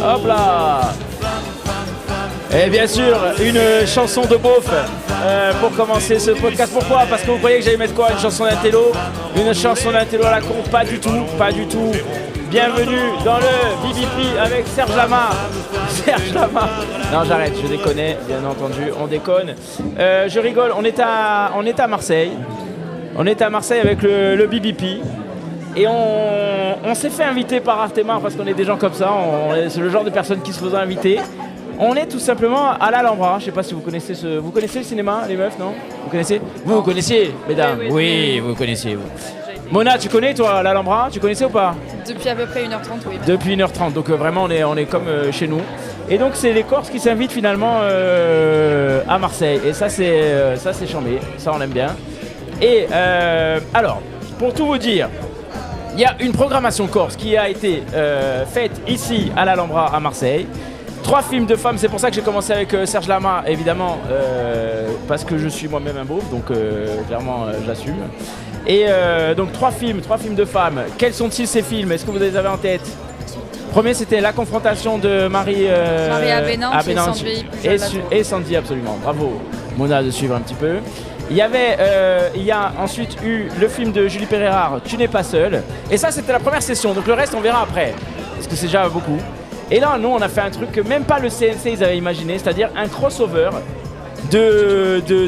Hop là. Et bien sûr, une chanson de beauf pour commencer ce podcast. Pourquoi? Parce que vous croyez que j'allais mettre quoi? Une chanson d'intello? Une chanson d'intello à la con? Pas du tout, pas du tout. Bienvenue dans le BBP avec Serge Lama. Serge Lama. Non, j'arrête, je déconne, bien entendu, on déconne. Je rigole, on est à Marseille. On est à Marseille avec le BBP. Et on s'est fait inviter par Artemar parce qu'on est des gens comme ça. C'est le genre de personnes qui se font inviter. On est tout simplement à l'Alhambra. Je sais pas si vous connaissez vous connaissez le cinéma, les meufs, non? Vous connaissez? Vous connaissiez, mesdames? Oui, vous connaissiez. Vous. Mona, tu connais toi l'Alhambra? Tu connaissais ou pas? Depuis à peu près 1h30, oui. Depuis 1h30, donc vraiment on est comme chez nous. Et donc c'est les Corses qui s'invitent finalement à Marseille. Et ça c'est chambé, ça on aime bien. Et alors, pour tout vous dire, il y a une programmation corse qui a été faite ici à l'Alhambra à Marseille. 3 films de femmes, c'est pour ça que j'ai commencé avec Serge Lama, évidemment, parce que je suis moi-même un beauf, donc clairement j'assume. Et donc 3 films de femmes. Quels sont-ils ces films? Est-ce que vous les avez en tête? Premier, c'était La confrontation de Marie Abenanche et Sandy, absolument. Bravo, Mona, de suivre un petit peu. Il y a ensuite eu le film de Julie Perrard, Tu n'es pas seule. Et ça, c'était la première session, donc le reste, on verra après, parce que c'est déjà beaucoup. Et là, nous, on a fait un truc que même pas le CNC ils avaient imaginé, c'est-à-dire un crossover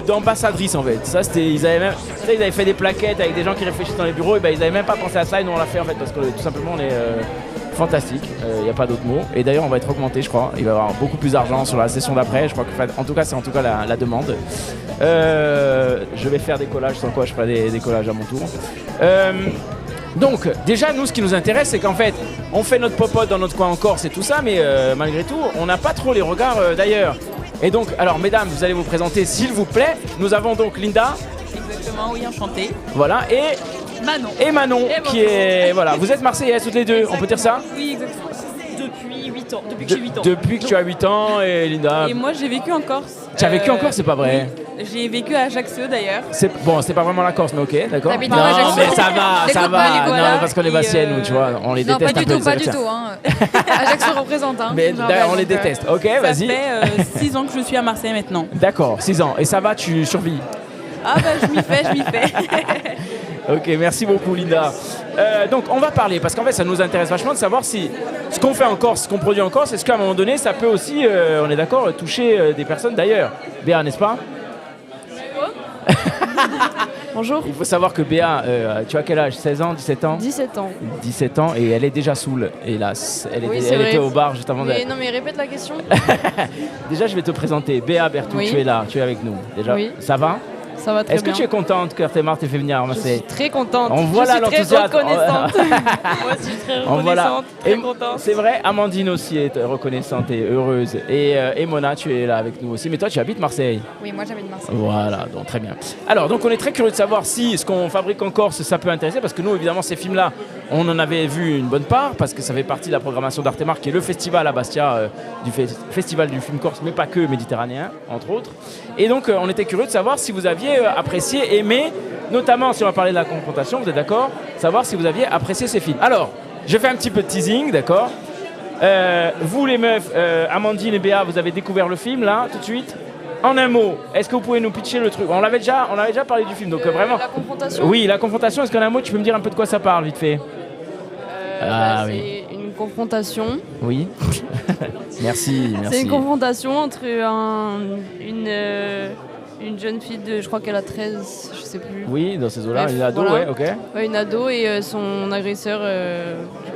d'ambassadrices en fait. Ça, c'était, ils avaient fait des plaquettes avec des gens qui réfléchissent dans les bureaux, et ben ils n'avaient même pas pensé à ça, et nous on l'a fait en fait parce que tout simplement on est fantastique, il n'y a pas d'autre mot. Et d'ailleurs on va être augmenté, je crois, il va y avoir beaucoup plus d'argent sur la session d'après, je crois que en tout cas c'est la demande. Je vais faire des collages, sans quoi je ferai des collages à mon tour. Donc déjà nous ce qui nous intéresse c'est qu'en fait on fait notre popote dans notre coin en Corse et tout ça, mais malgré tout on n'a pas trop les regards d'ailleurs. Et donc alors mesdames, vous allez vous présenter s'il vous plaît. Nous avons donc Linda. Exactement, oui, enchantée. Voilà, et Manon qui est voilà, vous êtes Marseillaises toutes les deux. Exactement. On peut dire ça? Oui, exactement. Depuis 8 ans, depuis que j'ai 8 ans. Depuis que tu as 8 ans. Et Linda? Et moi j'ai vécu en Corse. Tu as vécu en Corse, c'est pas vrai? Oui. J'ai vécu à Ajaccio d'ailleurs. Bon, c'est pas vraiment la Corse, mais ok, d'accord. T'habites Non, à Ajaccio? mais ça va. Non, parce qu'on est bassiennes, nous, tu vois, on les non, déteste un peu. Non, pas du tout. Hein. Ajaccio représente. Hein, mais d'ailleurs, on les déteste. Ok, vas-y. Ça fait 6 ans que je suis à Marseille maintenant. D'accord, 6 ans. Et ça va, tu survis? Ah bah je m'y fais. Ok, merci beaucoup Linda. Donc on va parler, parce qu'en fait ça nous intéresse vachement de savoir si ce qu'on fait en Corse, ce qu'on produit en Corse, est-ce qu'à un moment donné ça peut aussi, on est d'accord, toucher des personnes d'ailleurs. Béa, n'est-ce pas? Bonjour. Il faut savoir que Béa, tu as quel âge? 16 ans, 17 ans? 17 ans. 17 ans, et elle est déjà saoule, hélas. Elle oui, était au bar juste avant mais non mais répète la question. Déjà je vais te présenter. Béa Bertou, oui. Tu es là, tu es avec nous. Déjà, oui. Ça va? Ça va très bien. Est-ce que tu es contente que Artemar t'ait fait venir à Marseille? Je suis très contente. On voit là l'enthousiasme. Très reconnaissante. Moi aussi, je suis très reconnaissante, très contente. C'est vrai, Amandine aussi est reconnaissante et heureuse. Et Mona, tu es là avec nous aussi. Mais toi, tu habites Marseille? Oui, moi j'habite Marseille. Voilà, donc très bien. Alors, donc on est très curieux de savoir si ce qu'on fabrique en Corse, ça peut intéresser. Parce que nous, évidemment, ces films-là, on en avait vu une bonne part. Parce que ça fait partie de la programmation d'Artemar, qui est le festival à Bastia, du festival du film corse, mais pas que méditerranéen, entre autres. Et donc, on était curieux de savoir si vous aviez apprécié, aimé, notamment si on va parler de la confrontation, vous êtes d'accord? Savoir si vous aviez apprécié ces films. Alors, je fais un petit peu de teasing, d'accord? Vous les meufs, Amandine et Béa, vous avez découvert le film là, tout de suite. En un mot, est-ce que vous pouvez nous pitcher le truc? On avait déjà parlé du film, donc vraiment. La confrontation? Oui, la confrontation, est-ce qu'en un mot tu peux me dire un peu de quoi ça parle, vite fait? Oui. C'est une confrontation. Oui. Merci. C'est une confrontation entre une jeune fille je crois qu'elle a 13, je sais plus. Oui, dans ces eaux-là, une ado, voilà. Ouais, ok. Ouais, une ado et son agresseur,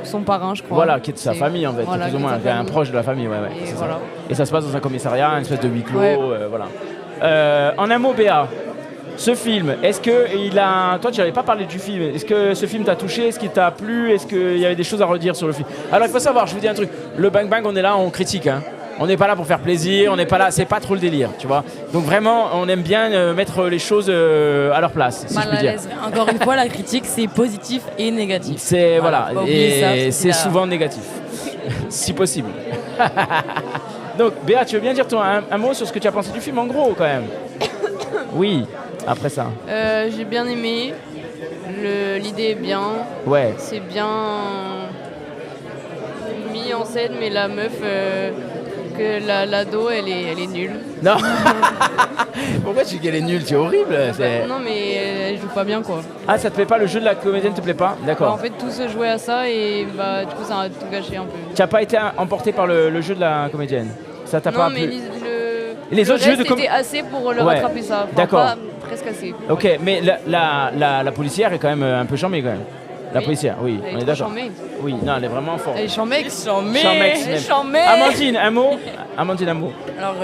son parrain, je crois. Voilà, qui est de sa famille en fait, voilà, plus ou moins, un proche de la famille, ouais. Et, voilà. Ça. Et ça se passe dans un commissariat, une espèce de huis clos, voilà. En un mot, Béa, ce film, est-ce que toi tu n'avais pas parlé du film, est-ce que ce film t'a touché, est-ce qu'il t'a plu, est-ce qu'il y avait des choses à redire sur le film? Alors il faut savoir, je vous dis un truc, le Bang Bang, on est là, on critique, hein. On n'est pas là pour faire plaisir, on n'est pas là, c'est pas trop le délire, tu vois. Donc vraiment, on aime bien mettre les choses à leur place, si je puis dire. Encore une fois, la critique, c'est positif et négatif. C'est voilà, et c'est souvent négatif, si possible. Donc, Béa, tu veux bien dire un mot sur ce que tu as pensé du film, en gros, quand même? Oui, après ça. J'ai bien aimé. L'idée est bien. Ouais. C'est bien mis en scène, mais la meuf, que l'ado, elle est nulle. Non. Pourquoi tu dis qu'elle est nulle? Tu es horrible. Non, mais elle joue pas bien, quoi. Ah, ça te plaît pas? Le jeu de la comédienne te plaît pas? D'accord. En fait, tout se jouait à ça et du coup, ça a tout gâché un peu. Tu n'as pas été emporté par le jeu de la comédienne? Ça t'a pas Non, mais plu? les autres jeux de c'était assez pour le rattraper ça. Enfin, d'accord. pas presque assez. Ok, mais la policière est quand même un peu charmée quand même. La policière, oui, Elle on est est trop d'accord. charmée. Oui, non, elle est vraiment forte. Elle est charmex. Charmex, même. Charmée. Amandine, un mot? Amandine, un mot. Alors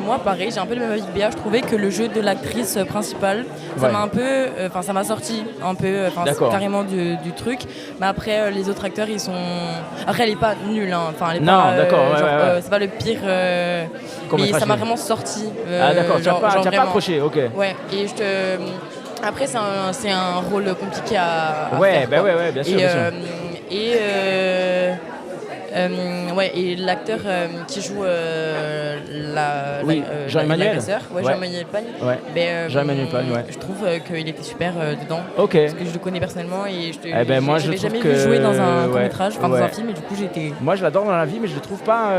moi pareil, j'ai un peu le même avis que Béa, je trouvais que le jeu de l'actrice principale, ça Ouais. m'a un peu, ça m'a sorti un peu, D'accord. carrément du truc. Mais après les autres acteurs ils sont, après elle est pas nulle, hein. Enfin elle est Non, pas, d'accord, ouais, genre, ouais. c'est pas le pire, Court mais métrage ça m'a nul. vraiment sorti. Ah d'accord, tu n'as pas vraiment. accroché, ok. Ouais, et après c'est un rôle compliqué à Ouais, faire, bah quoi. ouais, bien sûr, bien sûr. Et l'acteur qui joue Jean-Emmanuel. l'agresseur, Ouais. Jean-Emmanuel Pagne. Ouais. Jean-Emmanuel Pagne, ouais. Je trouve qu'il était super dedans. Ok. Parce que je le connais personnellement et moi, je l'avais trouve jamais que- vu jouer dans un ouais, court-métrage, dans ouais. un film, et du coup j'étais. Moi, je l'adore dans la vie, mais je le trouve pas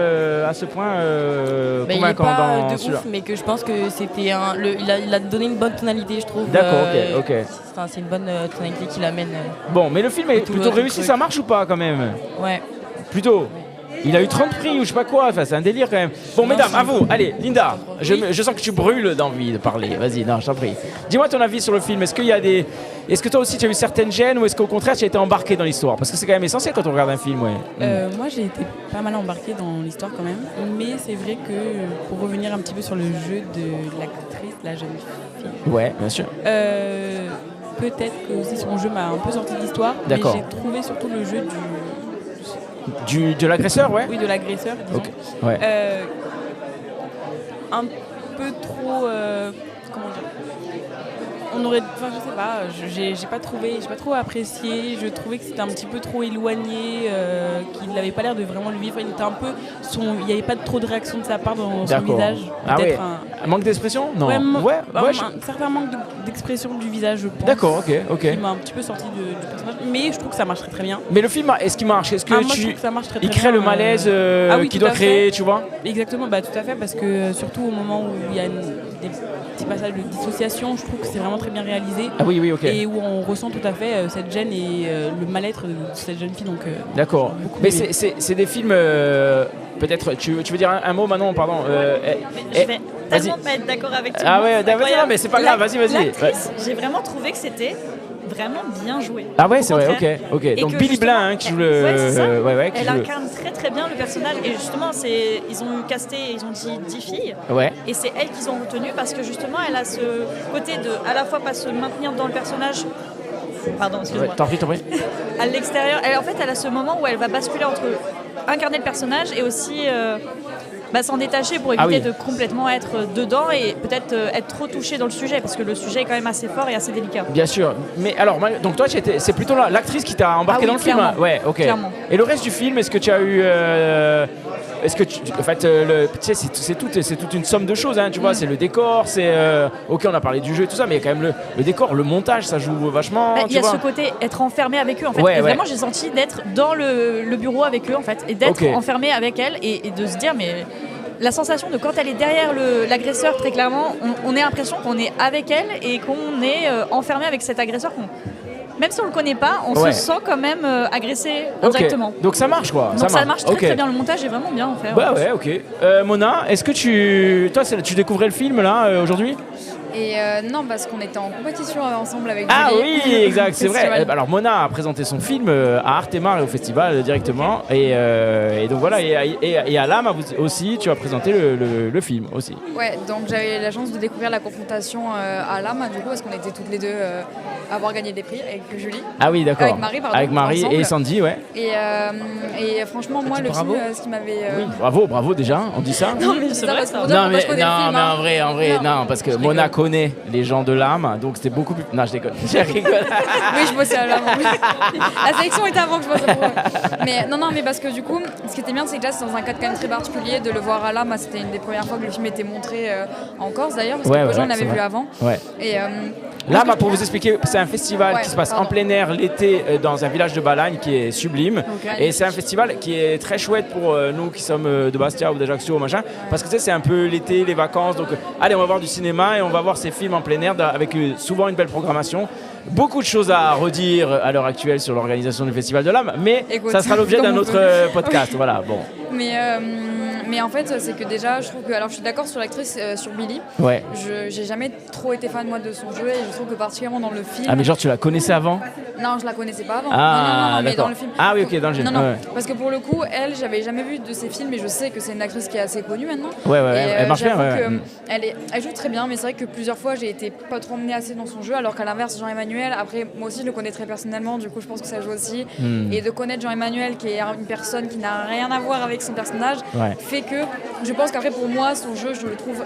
à ce point Il est convaincant pas dans de celui-là. ouf, mais que je pense que c'était il a donné une bonne tonalité, je trouve. D'accord, ok. C'est une bonne tonalité qu'il amène. Bon, mais le film est Tout plutôt l'autre réussi, truc. ça marche ou pas quand même? Ouais. Plutôt. Il a eu 30 prix ou je sais pas quoi, enfin, c'est un délire quand même. Bon, mesdames, à vous, allez, Linda, je sens que tu brûles d'envie de parler. Vas-y, non, je t'en prie. Dis-moi ton avis sur le film. Est-ce que toi aussi tu as eu certaines gênes ou est-ce qu'au contraire tu as été embarqué dans l'histoire? Parce que c'est quand même essentiel quand on regarde un film, ouais. Moi j'ai été pas mal embarquée dans l'histoire quand même, mais c'est vrai que pour revenir un petit peu sur le jeu de l'actrice, la jeune fille, Ouais, bien sûr. peut-être que aussi son jeu m'a un peu sorti de l'histoire, mais D'accord. j'ai trouvé surtout le jeu De l'agresseur, ouais. de l'agresseur, disons, Ok. Ouais. un peu trop, comment dire, on aurait, enfin je sais pas, j'ai pas trop apprécié, je trouvais que c'était un petit peu trop éloigné, qu'il n'avait pas l'air de vraiment le vivre, il était un peu, il n'y avait pas trop de réaction de sa part dans son D'accord. visage. Ah ouais. Peut-être Un manque d'expression? Non. Ouais, Ouais, un certain manque d'expression du visage, je pense. D'accord, ok. Qui m'a un petit peu sorti du personnage, mais je trouve que ça marche très très bien. Mais le film, est-ce qu'il marche? Est-ce que Moi, je trouve que ça marche très, il très crée bien, le malaise oui, qu'il tout doit à créer, fait. tu vois? Exactement, tout à fait, parce que surtout au moment où il y a des petits passages de dissociation, je trouve que c'est vraiment très bien réalisé. Ah oui, ok. Et où on ressent tout à fait cette gêne et le mal-être de cette jeune fille. Donc, D'accord. beaucoup Mais aimé. c'est des films. Peut-être. Tu veux dire un mot, Manon? Pardon. Je vais tellement pas être d'accord avec tout le Ah monde, ouais, c'est d'accord, incroyable. mais c'est pas grave, vas-y. L'actrice, j'ai vraiment trouvé que c'était vraiment bien joué. Ah ouais, Au c'est vrai, contraire. ok. Et Donc que Billy justement, Blin qui joue le. ouais, c'est ça. qui Elle joue le- incarne très très bien le personnage et justement ils ont casté, ils ont dit 10 filles Ouais. et c'est elle qu'ils ont retenue parce que justement elle a ce côté de à la fois pas se maintenir dans le personnage, pardon, Ouais, excuse-moi, t'en prie. à l'extérieur. En fait, elle a ce moment où elle va basculer entre incarner le personnage et aussi s'en détacher pour éviter de complètement être dedans et peut-être être trop touché dans le sujet parce que le sujet est quand même assez fort et assez délicat. Bien sûr. Mais alors, donc toi, c'est plutôt l'actrice qui t'a embarqué Ah oui, dans le film. clairement. Ouais, ok. Clairement. Et le reste du film, est-ce que tu as eu. Est-ce que en fait, tu sais, c'est toute une somme de choses, hein, tu vois. C'est le décor, c'est. Ok, on a parlé du jeu et tout ça, mais il y a quand même le décor, le montage, ça joue vachement. Il y a ce côté être enfermé avec eux en fait. Ouais, et vraiment, j'ai senti d'être dans le bureau avec eux en fait et d'être enfermé avec elle et de se dire mais. La sensation de quand elle est derrière l'agresseur, très clairement, on a l'impression qu'on est avec elle et qu'on est enfermé avec cet agresseur. Même si on le connaît pas, on se sent quand même agressé indirectement. Donc ça marche quoi. Donc ça marche très très bien. Le montage est vraiment bien en fait. Bah ouais, ok. Mona, est-ce que tu découvrais le film là aujourd'hui? Et non, parce qu'on était en compétition ensemble avec Ah Julie. oui, exact, c'est vrai. Festival. Alors Mona a présenté son film à Artemar et au festival directement. Et donc voilà, et à l'âme aussi, tu as présenté le film aussi. Ouais, donc j'avais la chance de découvrir la confrontation à l'âme, du coup, parce qu'on était toutes les deux à avoir gagné des prix avec Julie. Ah oui, d'accord. Avec Marie, pardon. Avec Marie ensemble. et Sandy, ouais. Et franchement, moi, le bravo. film, ce qui m'avait... Oui, bravo déjà, on dit ça. Non, mais c'est vrai, parce que pour dire pourquoi je connais le film, hein. en vrai, non, parce que Mona connaît les gens de l'âme, donc c'était beaucoup plus. Non, je déconne. Je rigole. Oui, je bossais à l'âme. La sélection était avant que je bosse pour eux. Mais non, mais parce que du coup, ce qui était bien, c'est que là, c'est dans un cadre quand même très particulier de le voir à l'âme. C'était une des premières fois que le film était montré en Corse d'ailleurs, parce que peu de gens l'avaient vu avant. Ouais. Et Lame, pour vous expliquer, c'est un festival qui se passe pardon. en plein air l'été dans un village de Balagne qui est sublime. Et c'est un festival qui est très chouette pour nous qui sommes de Bastia ou d'Ajaccio, machin, parce que tu sais, c'est un peu l'été, les vacances. Donc, allez, on va voir du cinéma et on va voir ces films en plein air avec souvent une belle programmation. Beaucoup de choses à redire à l'heure actuelle sur l'organisation du Festival de l'âme, mais Écoute, ça sera l'objet comme d'un on autre peut. podcast. Voilà, bon. Mais en fait, c'est que déjà, je trouve que. Alors, je suis d'accord sur l'actrice, sur Billy. Ouais. J'ai jamais trop été fan, moi, de son jeu et je trouve que particulièrement dans le film. Ah, mais genre, tu la connaissais avant? Non, je la connaissais pas avant. Ah, non, mais d'accord. dans le film. Ah oui, ok, dans le film. Non, Ouais. parce que pour le coup, elle, j'avais jamais vu de ses films et je sais que c'est une actrice qui est assez connue maintenant. Ouais, Et, elle marche bien. j'avoue Ouais, que ouais. elle joue très bien, mais c'est vrai que plusieurs fois, j'ai été pas trop emmenée assez dans son jeu, alors qu'à l'inverse, Jean-Emmanuel, après, moi aussi, je le connais très personnellement, du coup, je pense que ça joue aussi. Et de connaître Jean-Emmanuel, qui est une personne qui n'a rien à voir avec son personnage, fait que je pense qu'après, pour moi, son jeu, je le trouve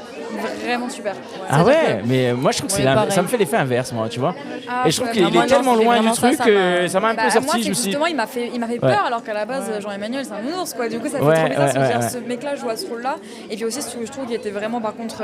vraiment super. Ah ouais, mais moi je trouve que Ouais, pareil. ça me fait l'effet inverse, moi, tu vois. Ah, Et je trouve ouais. qu'il Ah, moi, est non, tellement c'est loin du vraiment ça, truc ça que ça m'a un peu Moi, sorti. c'est Je me suis dit, justement, il m'a fait peur, alors qu'à la base, Jean-Emmanuel, c'est un nounours, quoi. Du coup, ça fait Ouais, trop bizarre de se ouais, dire, ouais. ce mec-là joue à ce rôle-là. Et puis aussi, ce que je trouve qui était vraiment, par contre,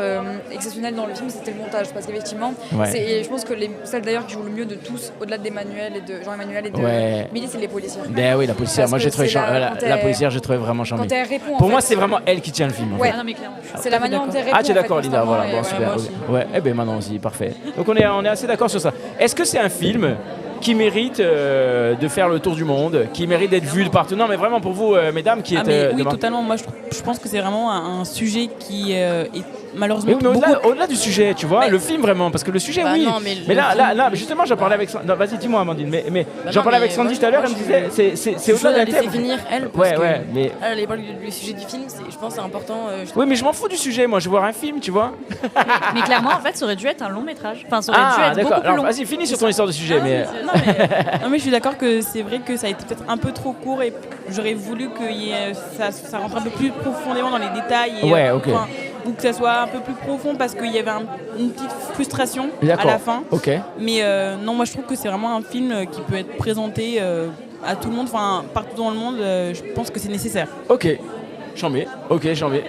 exceptionnel dans le film, c'était le montage. Parce qu'effectivement, Ouais. et je pense que celles d'ailleurs qui jouent le mieux de tous, au-delà d'Emmanuel et de Jean-Emmanuel et de Ouais. Billy, c'est les policiers. ben oui, la policière. Parce Moi que j'ai trouvé c'est quand la policière, j'ai trouvé vraiment Quand charmée. elle répond, Pour en moi, fait, c'est vraiment elle qui tient le film. en Ouais. fait. Non, mais clairement. c'est la manière dont elle répond. Ah, tu es d'accord, en fait, Linda, voilà, bon, constamment, super. et ok. Ouais, eh ben maintenant aussi, parfait. Donc on est assez d'accord sur ça. Est-ce que c'est un film qui mérite de faire le tour du monde, qui mérite d'être vu de partout? Non, mais vraiment pour vous, mesdames, qui Ah, êtes mais oui, devant- totalement. Moi, je pense que c'est vraiment un sujet qui est malheureusement Mais oui, mais beaucoup. au-delà du sujet, tu vois, le film vraiment, parce que le sujet, Bah oui. non, mais mais le là, film- mais justement, j'en parlais avec. Non, vas-y, dis-moi, Amandine. Mais Bah j'en non, parlais mais avec Sandy moi, tout à l'heure, moi, elle me disait, c'est au-delà de la la laisser tête. finir, elle, parce Ouais, que ouais, mais. elle parle du sujet du film, je pense que c'est important. Oui, mais je m'en fous du sujet, moi, je veux voir un film, tu vois. Mais clairement, en fait, ça aurait dû être un long métrage. Enfin, ça aurait dû Ah, être d'accord. beaucoup plus Alors, long. vas-y, finis sur ton histoire de sujet, mais. Non, mais je suis d'accord que c'est vrai que ça a été peut-être un peu trop court et j'aurais voulu que ça rentre un peu plus profondément dans les détails. Et, Ouais, ok. enfin, ou que ça soit un peu plus profond parce qu'il y avait une petite frustration à D'accord. la fin. Ok. Mais non, moi je trouve que c'est vraiment un film qui peut être présenté à tout le monde, enfin partout dans le monde. Je pense que c'est nécessaire. Ok. Chambé. Ok, chambé.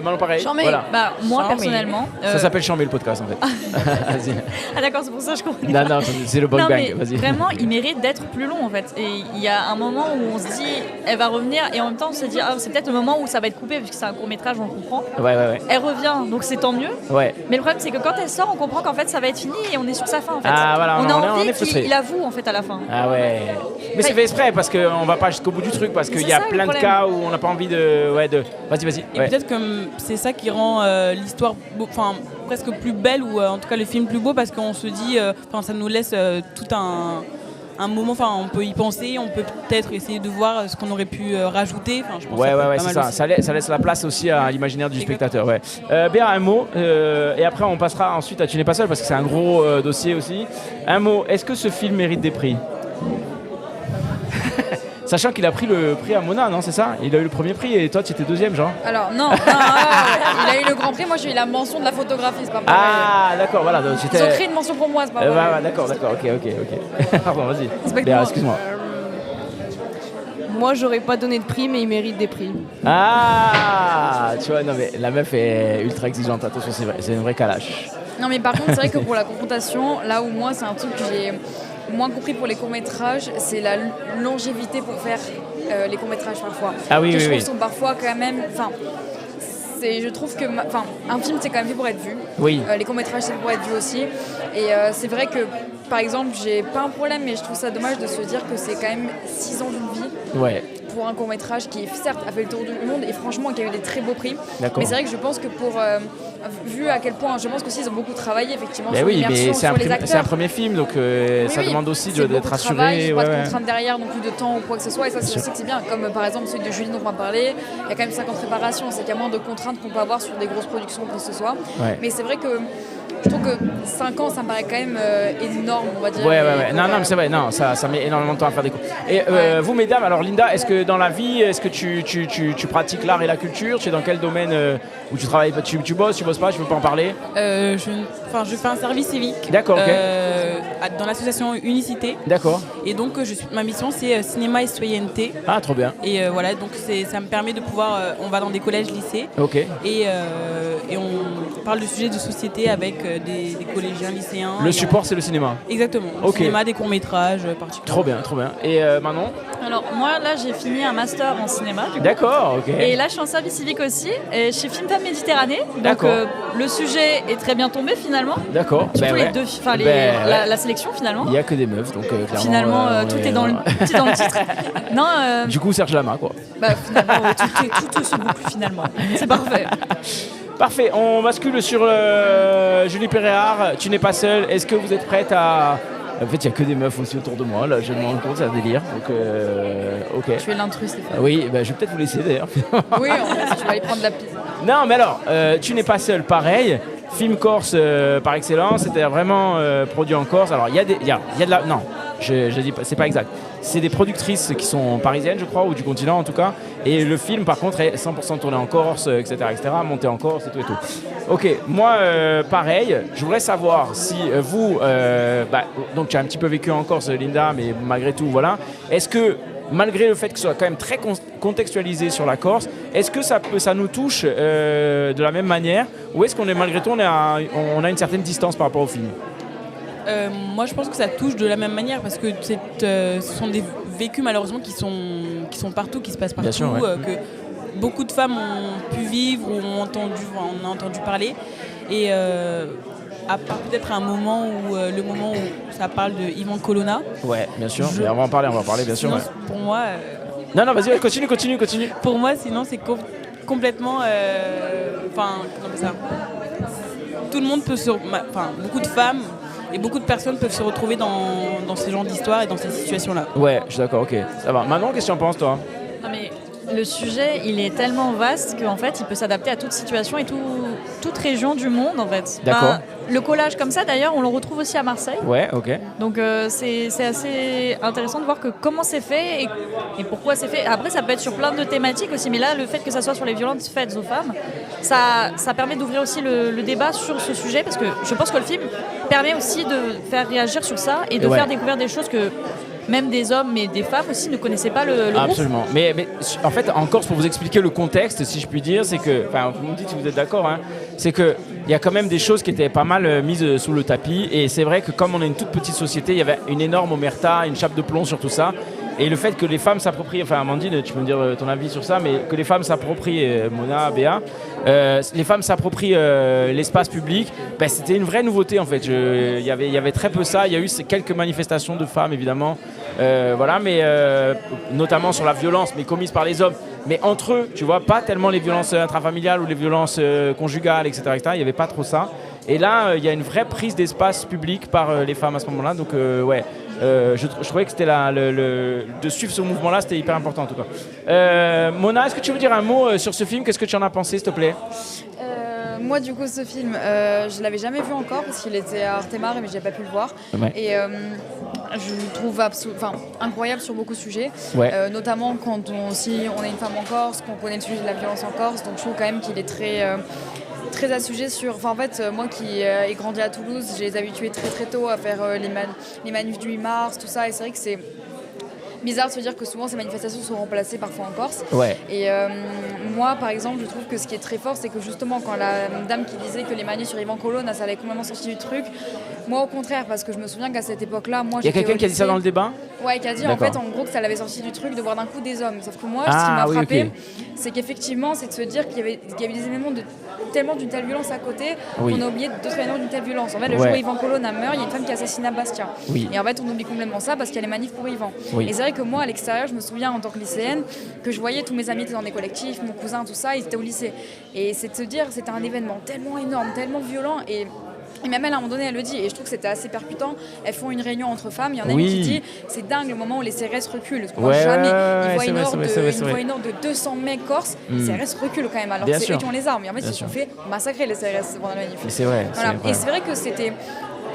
Manon, pareil. Chambé. Voilà. Bah, moi, Chambé. personnellement. Ça s'appelle Chambé le podcast, en fait. Vas-y. Ah, d'accord, c'est pour ça que je comprends. Non, non, c'est le bang Non, mais bang. Vas-y. vraiment, il mérite d'être plus long en fait. Et il y a un moment où on se dit, elle va revenir, et en même temps, on se dit, ah, c'est peut-être le moment où ça va être coupé, puisque c'est un court métrage, on comprend. Ouais. Elle revient, donc c'est tant mieux. Ouais. Mais le problème, c'est que quand elle sort, on comprend qu'en fait, ça va être fini et on est sur sa fin en fait. Ah, voilà, on a on envie est frustré. qu'il avoue en fait à la fin. Ah ouais. Mais c'est fait exprès parce qu'on va pas jusqu'au bout du truc parce qu'il y a ça, le plein de problème. cas où on n'a pas envie de. Ouais, de. Vas-y. Et Ouais. peut-être que c'est ça qui rend l'histoire presque plus belle ou en tout cas le film plus beau parce qu'on se dit, ça nous laisse tout un moment, on peut y penser, on peut peut-être essayer de voir ce qu'on aurait pu rajouter. Je pense que ça peut être pas c'est mal ça. aussi. Ça laisse la place aussi à l'imaginaire du spectateur. Ouais. Béa, un mot, et après on passera ensuite à Tu n'es pas seul parce que c'est un gros dossier aussi. Un mot, est-ce que ce film mérite des prix? Sachant qu'il a pris le prix à Mona, non, c'est ça? Il a eu le premier prix et toi tu étais deuxième, genre? Alors, non, il a eu le grand prix, moi j'ai eu la mention de la photographie, c'est pas pareil. Ah, d'accord, voilà. Donc, Ils ont créé une mention pour moi, c'est pas vrai. d'accord, ok. Pardon, vas-y. Respecte-moi. Béa, excuse-moi. Moi, j'aurais pas donné de prix, mais il mérite des prix. Ah, tu vois, non mais la meuf est ultra exigeante, attention, c'est une vraie calache. Non, mais par contre, c'est vrai que pour la confrontation, là où moi, c'est un truc que j'ai moins compris pour les courts-métrages, c'est la longévité pour faire les courts-métrages parfois. Ah oui, que oui, je trouve oui. sont parfois quand même. Je trouve que un film c'est quand même fait pour être vu. Oui. Les courts-métrages c'est fait pour être vu aussi. Et c'est vrai que par exemple, j'ai pas un problème, mais je trouve ça dommage de se dire que c'est quand même 6 ans d'une vie. Ouais. Pour un court-métrage qui certes a fait le tour du monde et franchement qui a eu des très beaux prix. D'accord. Mais c'est vrai que je pense que vu à quel point, je pense qu'aussi ils ont beaucoup travaillé effectivement Mais sur oui, l'immersion, mais c'est sur les un acteurs. premier film, donc ça Oui, demande aussi c'est d'être beaucoup de travail, assuré. j'ai pas de ouais. contraintes derrière non plus de temps ou quoi que ce soit et ça c'est aussi que c'est bien, comme par exemple celui de Julie dont on va parler, il y a quand même 5 ans de préparation, c'est qu'il y a moins de contraintes qu'on peut avoir sur des grosses productions ou quoi que ce soit. Ouais. Mais c'est vrai que je trouve que 5 ans ça me paraît quand même énorme, on va dire. Ouais. Et Non, que, mais c'est vrai, non, ça met énormément de temps à faire des coups. Et vous, mesdames, alors Linda, est-ce que dans la vie, est-ce que tu pratiques l'art et la culture? Tu es dans quel domaine où tu travailles? Tu bosses pas? Tu veux pas en parler? Je fais un service civique. D'accord, ok. Dans l'association Unicité. D'accord. Et donc ma mission c'est cinéma et citoyenneté. Ah, trop bien. Et voilà, donc ça me permet de pouvoir. On va dans des collèges, lycées. Ok. Et on parle de sujets de société avec des collégiens, lycéens. Le support, c'est le cinéma. Exactement. Le cinéma, des courts-métrages particulièrement. Trop bien. Et Manon? Alors moi là j'ai fini un master en cinéma. D'accord, ok. Et là je suis en service civique aussi, et chez Film Femme Méditerranée. Donc D'accord. le sujet est très bien tombé finalement. D'accord. Surtout les deux, la sélection finalement. Il n'y a que des meufs, donc clairement. Finalement tout est dans le titre. Non. Du coup Serge Lama quoi. Bah finalement tout se boucle finalement. C'est parfait. Parfait, on bascule sur Julie Péréard. Tu n'es pas seule. Est-ce que vous êtes prête à... En fait, il n'y a que des meufs aussi autour de moi. Là, je me rends compte, c'est un délire. Donc, ok. Tu es l'intrus, Stéphane. Oui, je vais peut-être vous laisser d'ailleurs. Oui, en fait, tu vas aller prendre la pizza. Non, mais alors, tu n'es pas seule. Pareil, film corse par excellence. C'était vraiment produit en Corse. Alors, il y a de la... Non, je dis pas, c'est pas exact. C'est des productrices qui sont parisiennes, je crois, ou du continent en tout cas. Et le film, par contre, est 100% tourné en Corse, etc., monté en Corse et tout et tout. Ok, moi, pareil, je voudrais savoir si vous, donc tu as un petit peu vécu en Corse, Linda, mais malgré tout, voilà. Est-ce que, malgré le fait que ce soit quand même très contextualisé sur la Corse, est-ce que ça nous touche de la même manière, ou est-ce qu'on est malgré tout, on a une certaine distance par rapport au film? Moi, je pense que ça touche de la même manière parce que ce sont des vécus malheureusement qui sont partout, qui se passent partout, sûr, ouais. Que beaucoup de femmes ont pu vivre ou on a entendu parler. Et à part peut-être le moment où ça parle de Ivan Colonna. Ouais, bien sûr. On va en parler, bien sûr. Sinon, Ouais. pour moi. Non, vas-y, continue. Pour moi, sinon, c'est complètement. Comme ça. Tout le monde peut beaucoup de femmes. Et beaucoup de personnes peuvent se retrouver dans ce genre d'histoire et dans ces situations-là. Ouais, je suis d'accord, ok. Ça va. Manon, qu'est-ce que tu en penses, toi? Non mais le sujet, il est tellement vaste qu'en fait, il peut s'adapter à toute situation et toute région du monde, en fait. D'accord. Le collage comme ça, d'ailleurs, on le retrouve aussi à Marseille. Ouais, ok. Donc c'est assez intéressant de voir comment c'est fait et pourquoi c'est fait. Après, ça peut être sur plein de thématiques aussi, mais là, le fait que ça soit sur les violences faites aux femmes, ça permet d'ouvrir aussi le débat sur ce sujet, parce que je pense que le film permet aussi de faire réagir sur ça et de faire découvrir des choses que même des hommes mais des femmes aussi ne connaissaient pas le groupe. Absolument. Mais en fait, en Corse, pour vous expliquer le contexte, si je puis dire, c'est que, vous me dites si vous êtes d'accord, hein, c'est qu'il y a quand même des choses qui étaient pas mal mises sous le tapis. Et c'est vrai que comme on est une toute petite société, il y avait une énorme omerta, une chape de plomb sur tout ça. Et le fait que les femmes s'approprient, Amandine, tu peux me dire ton avis sur ça, mais que les femmes s'approprient, Mona, Béa, les femmes s'approprient l'espace public, c'était une vraie nouveauté en fait. Il y avait très peu ça. Il y a eu quelques manifestations de femmes évidemment, mais notamment sur la violence, mais commise par les hommes. Mais entre eux, tu vois, pas tellement les violences intrafamiliales ou les violences conjugales, etc. Il n'y avait pas trop ça. Et là, il y a une vraie prise d'espace public par les femmes à ce moment-là. Donc, je trouvais que c'était de suivre ce mouvement-là, c'était hyper important en tout cas. Mona, est-ce que tu veux dire un mot sur ce film? Qu'est-ce que tu en as pensé, s'il te plaît? Moi, du coup, ce film, je l'avais jamais vu encore parce qu'il était à Artemare, mais j'ai pas pu le voir. Ouais. Et je le trouve incroyable sur beaucoup de sujets, notamment quand on est une femme en Corse, qu'on connaît le sujet de la violence en Corse. Donc, je trouve quand même qu'il est très assugé sur... Enfin, en fait, moi qui ai grandi à Toulouse, j'ai les habitués très très tôt à faire les manifs du 8 mars, tout ça. Et c'est vrai que c'est bizarre de se dire que souvent ces manifestations sont remplacées parfois en Corse. Ouais. Et moi, par exemple, je trouve que ce qui est très fort, c'est que justement, quand la dame qui disait que les manifs sur Ivan Colonna, ça allait complètement sortir du truc, moi, au contraire, parce que je me souviens qu'à cette époque-là, moi, il y a quelqu'un qui a dit ça dans le débat? Ouais, qui a dit en fait, en gros, que ça l'avait sorti du truc de voir d'un coup des hommes. Sauf que moi, ce qui m'a frappé, c'est qu'effectivement, c'est de se dire qu'il y avait des éléments d'une telle violence à côté, qu'on a oublié d'autres éléments d'une telle violence. En fait, le jour où Ivan Colonna meurt, il y a une femme qui assassine Bastia. Oui. Et en fait, on oublie complètement ça parce qu'il y a les manifs pour Ivan. Oui. Et c'est vrai que moi, à l'extérieur, je me souviens en tant que lycéenne que je voyais tous mes amis étaient dans des collectifs, mon cousin, tout ça, ils étaient au lycée. Et c'est de se dire, c'était un événement tellement énorme, tellement violent. Et même elle, à un moment donné, elle le dit, et je trouve que c'était assez percutant. Elles font une réunion entre femmes, il y en a une qui dit c'est dingue le moment où les CRS reculent. Parce qu'on voit jamais. Ils voient une horde de 200 mecs corses, les CRS reculent quand même, alors que c'est eux qui ont les armes. Et en fait, ils se sont fait massacrer, les CRS, pendant la manif. C'est vrai. Voilà. Et c'est vrai que c'était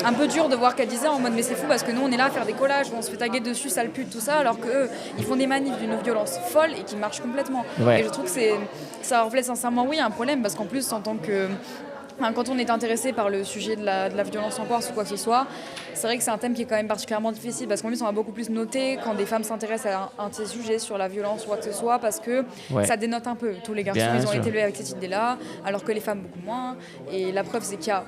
un peu dur de voir qu'elle disait en mode mais c'est fou parce que nous on est là à faire des collages où on se fait taguer dessus, sale pute, tout ça, alors qu'eux ils font des manifs d'une violence folle et qui marchent complètement. Et je trouve que ça reflète sincèrement un problème parce qu'en plus en tant que... quand on est intéressé par le sujet de la violence en Corse ou quoi que ce soit, c'est vrai que c'est un thème qui est quand même particulièrement difficile parce qu'en plus on va beaucoup plus noter quand des femmes s'intéressent à un de ces sujets sur la violence ou quoi que ce soit parce que ça dénote un peu. Tous les garçons ils ont été élevés avec cette idée-là alors que les femmes beaucoup moins. Et la preuve c'est qu'il y a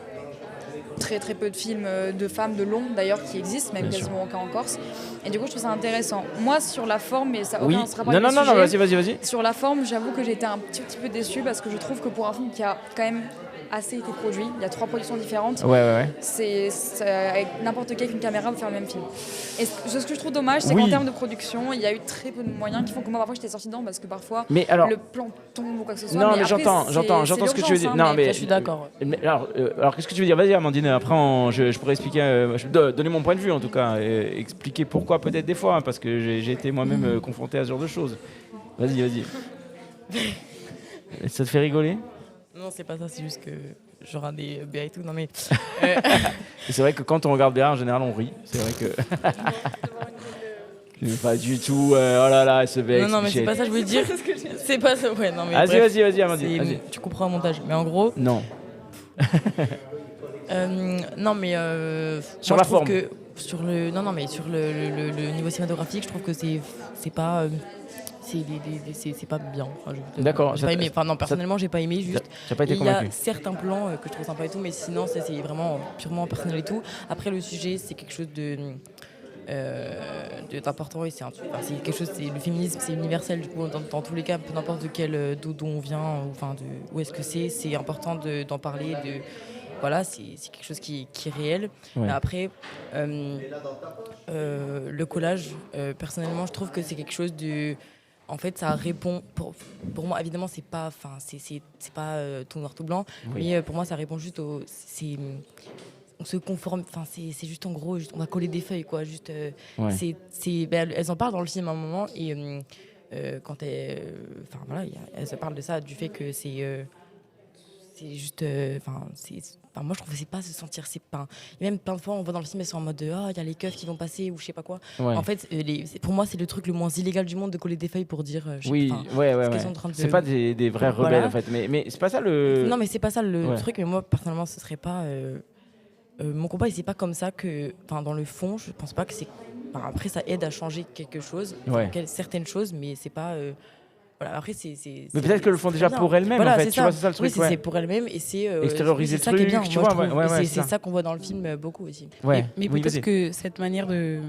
très très peu de films de femmes de long d'ailleurs qui existent, même quasiment aucun en Corse. Et du coup, je trouve ça intéressant. Moi, sur la forme, mais ça n'a aucun rapport avec le sujet. Vas-y. Sur la forme, j'avoue que j'ai été un petit peu déçue parce que je trouve que pour un film qui a quand même assez été produit, il y a 3 productions différentes. Ouais. C'est avec n'importe qui avec une caméra vous faire le même film. Et ce que je trouve dommage, c'est qu'en termes de production, il y a eu très peu de moyens qui font que moi parfois j'étais sortie dedans parce que parfois le plan tombe ou quoi que ce soit. Non, mais j'entends ce que tu veux dire. Non, mais je suis d'accord. Alors qu'est-ce que tu veux dire? Vas-y, Amandine. Après, je pourrais expliquer, donner mon point de vue en tout cas, et expliquer pourquoi peut-être des fois, hein, parce que j'ai été moi-même confronté à ce genre de choses. Vas-y. Ça te fait rigoler? Non, c'est pas ça, c'est juste que j'aurai des BA et tout. Non, mais. C'est vrai que quand on regarde bien, en général, on rit. C'est vrai que. Pas du tout. Oh là là, elle se vexe. Non, mais c'est pas ça, je voulais dire. C'est pas ça, ouais. Non, mais. Vas-y, Amandine. Vas-y. Tu comprends un montage. Mais en gros. Non. Non, mais. Sur moi, la forme. Que sur le. Non, mais sur le niveau cinématographique, je trouve que c'est pas. C'est pas bien. Enfin, D'accord. J'ai pas aimé. Enfin, non, personnellement, j'ai pas aimé. Juste. J'ai pas été convaincu. convaincu. Il y a certains plans que je trouve sympa et tout, mais sinon, ça, c'est vraiment purement personnel et tout. Après, le sujet, c'est quelque chose d'important et c'est quelque chose. Le féminisme, c'est universel. Du coup, dans tous les cas, peu importe d'où on vient, où est-ce que c'est important d'en parler. Voilà, c'est quelque chose qui est réel. Ouais. Après, le collage, personnellement, je trouve que c'est quelque chose de. En fait, ça répond. Pour moi, évidemment, c'est pas tout noir tout blanc, mais pour moi, ça répond juste au. On se conforme. Enfin, c'est juste en gros, on a collé des feuilles, quoi. Juste. Elles en parlent dans le film à un moment et quand elles se parlent de ça, du fait que c'est juste. Moi, je trouve que c'est pas se sentir. Et même plein de fois, on voit dans le film, elles sont en mode il y a les keufs qui vont passer ou je sais pas quoi. Ouais. En fait, pour moi, c'est le truc le moins illégal du monde de coller des feuilles pour dire. C'est pas des vrais rebelles en fait. Mais c'est pas ça le. Non, mais c'est pas ça le truc. Mais moi, personnellement, ce serait pas. Mon combat, c'est pas comme ça que. Dans le fond, je pense pas que c'est. Après, ça aide à changer quelque chose, certaines choses, mais c'est pas. Voilà, après, mais peut-être qu'elles le font déjà pour elles-mêmes, en fait. Tu vois, c'est ça le truc. Oui, c'est pour elles-mêmes et c'est. Extérioriser le truc, truc, bien, tu vois. C'est ça qu'on voit dans le film beaucoup aussi. Ouais. Mais peut-être que cette manière de.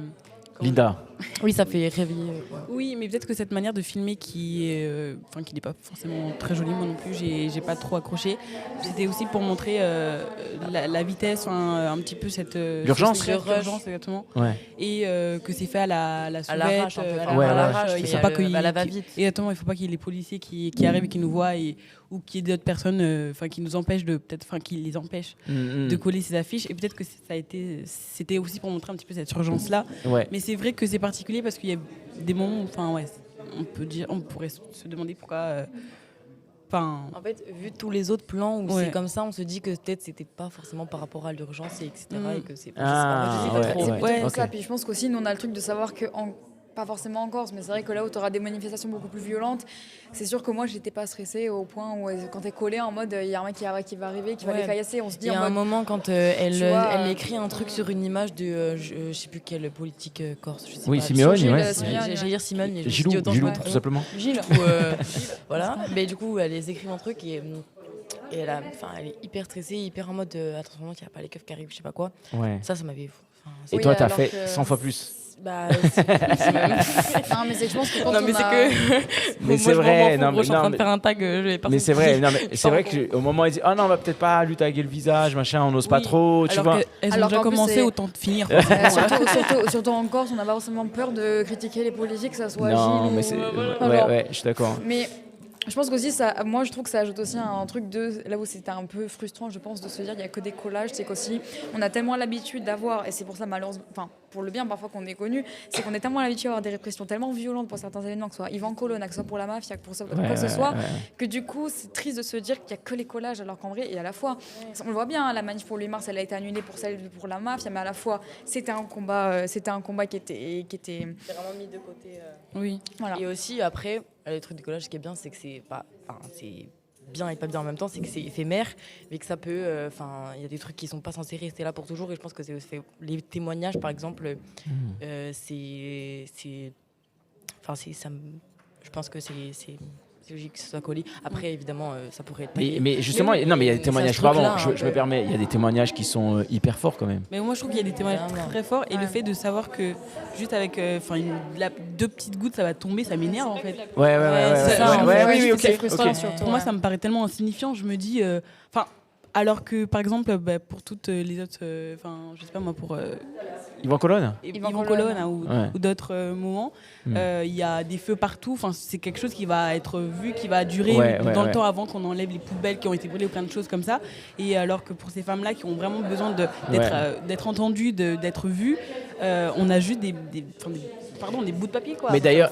Linda. Oui, ça fait réveiller. Oui, mais peut-être que cette manière de filmer qui n'est pas forcément très jolie, moi non plus, j'ai pas trop accroché. C'était aussi pour montrer la vitesse, un petit peu cette l'urgence, exactement. Ouais. Et que c'est fait à la sauvette, à l'arrache. Il faut pas qu'il y ait les policiers qui arrivent et qui nous voient ou qu'il y ait d'autres personnes qui nous empêchent qui les empêchent de coller ces affiches. Et peut-être que c'était aussi pour montrer un petit peu cette urgence là. Ouais. Mais c'est vrai que c'est particulier parce qu'il y a des moments où on pourrait se demander pourquoi. En fait, vu tous les autres plans où c'est comme ça, on se dit que peut-être c'était pas forcément par rapport à l'urgence et etc. Et que c'est pas trop. Ça. Puis je pense qu'aussi nous on a le truc de savoir que pas forcément en Corse, mais c'est vrai que là où tu auras des manifestations beaucoup plus violentes, c'est sûr que moi j'étais pas stressée au point où quand t'es collée en mode il y a un mec qui va arriver, qui va les caillasser, on se dit. Il y a un moment quand elle écrit un truc sur une image de je sais plus quelle politique corse, je sais pas. Simeone, j'allais dire Simone, mais Gilou, tout simplement. Gilles. Voilà, mais du coup elle écrit un truc et elle est hyper stressée, hyper en mode attention qu'il n'y a pas les keufs qui arrivent, je sais pas quoi. Ouais. Ça m'avait. Et toi t'as fait 100 fois plus. C'est même. Non, mais c'est que je pense que quand mais c'est vrai, je suis en train de faire un tag, mais c'est vrai, c'est vrai qu'au moment où ils disent on va peut-être pas lui taguer le visage, machin, on n'ose pas trop, tu vois. Elles ont déjà commencé, autant de finir. Surtout en Corse, on n'a pas forcément peur de critiquer les politiques, que ça soit Gilles. Non, mais c'est. Je suis d'accord. Mais je pense qu'aussi, moi je trouve que ça ajoute aussi un truc là où c'était un peu frustrant, je pense, de se dire il n'y a que des collages, c'est qu'aussi on a tellement l'habitude d'avoir, et c'est pour ça malheureusement, pour le bien parfois qu'on est connu, c'est qu'on est tellement l'habitude d'avoir des répressions tellement violentes pour certains événements, que ce soit Yvan Colonna, que ce soit pour la mafia, que pour quoi que ce soit, que du coup c'est triste de se dire qu'il n'y a que les collages, alors qu'en vrai, et à la fois, on le voit bien, la manif pour le 8 mars, elle a été annulée pour celle pour la mafia, mais à la fois c'était un combat qui était vraiment mis de côté. Oui. Voilà. Et aussi après, le truc du collage, ce qui est bien, c'est que c'est bien et pas bien en même temps, c'est que c'est éphémère, mais que ça peut. Il y a des trucs qui sont pas censés rester là pour toujours, et je pense que les témoignages, par exemple, je pense que c'est logique que ce soit collé. Après, évidemment, ça pourrait être. Mais justement, non, mais il y a des témoignages. Pardon, je me me permets. Il y a des témoignages qui sont hyper forts quand même. Mais moi, je trouve qu'il y a des témoignages très forts. Et le fait de savoir que juste avec 2 petites gouttes, ça va tomber, ça m'énerve en fait. Ouais. Oui, ok. Pour moi, ça me paraît tellement insignifiant. Je me dis. Alors que, par exemple, pour toutes les autres. Je sais pas moi, pour. Yvan Colonne Colonne ou d'autres moments, il y a des feux partout. Enfin, c'est quelque chose qui va être vu, qui va durer dans le temps avant qu'on enlève les poubelles qui ont été brûlées ou plein de choses comme ça. Et alors que pour ces femmes-là qui ont vraiment besoin d'être entendues, d'être vues, on a juste des bouts de papier quoi. Mais d'ailleurs,